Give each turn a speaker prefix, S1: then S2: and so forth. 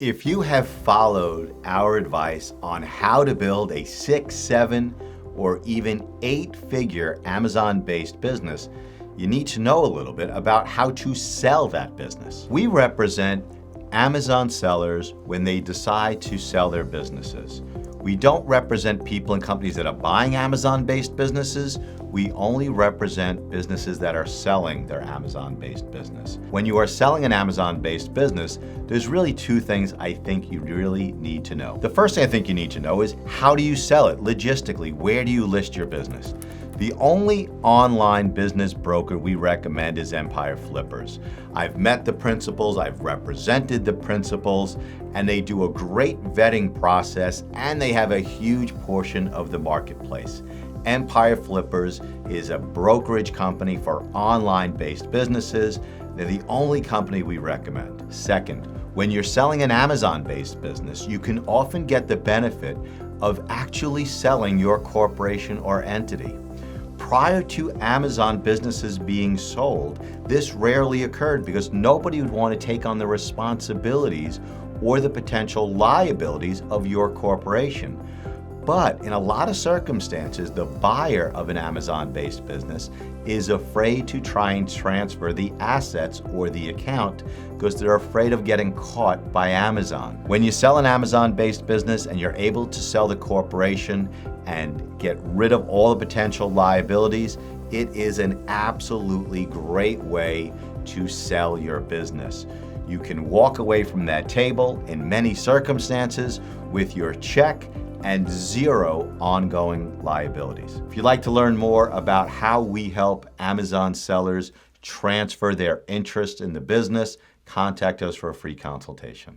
S1: If you have followed our advice on how to build a 6, 7, or even 8-figure Amazon-based business, you need to know a little bit about how to sell that business. We represent Amazon sellers when they decide to sell their businesses. We don't represent people and companies that are buying Amazon-based businesses. We only represent businesses that are selling their Amazon-based business. When you are selling an Amazon-based business, there's really two things I think you really need to know. The first thing I think you need to know is, how do you sell it logistically? Where do you list your business? The only online business broker we recommend is Empire Flippers. I've met the principals, I've represented the principals, and they do a great vetting process, and they have a huge portion of the marketplace. Empire Flippers is a brokerage company for online-based businesses. They're the only company we recommend. Second, when you're selling an Amazon-based business, you can often get the benefit of actually selling your corporation or entity. Prior to Amazon businesses being sold, this rarely occurred because nobody would want to take on the responsibilities or the potential liabilities of your corporation. But in a lot of circumstances, the buyer of an Amazon-based business is afraid to try and transfer the assets or the account because they're afraid of getting caught by Amazon. When you sell an Amazon-based business and you're able to sell the corporation and get rid of all the potential liabilities, it is an absolutely great way to sell your business. You can walk away from that table in many circumstances with your check and zero ongoing liabilities. If you'd like to learn more about how we help Amazon sellers transfer their interest in the business, contact us for a free consultation.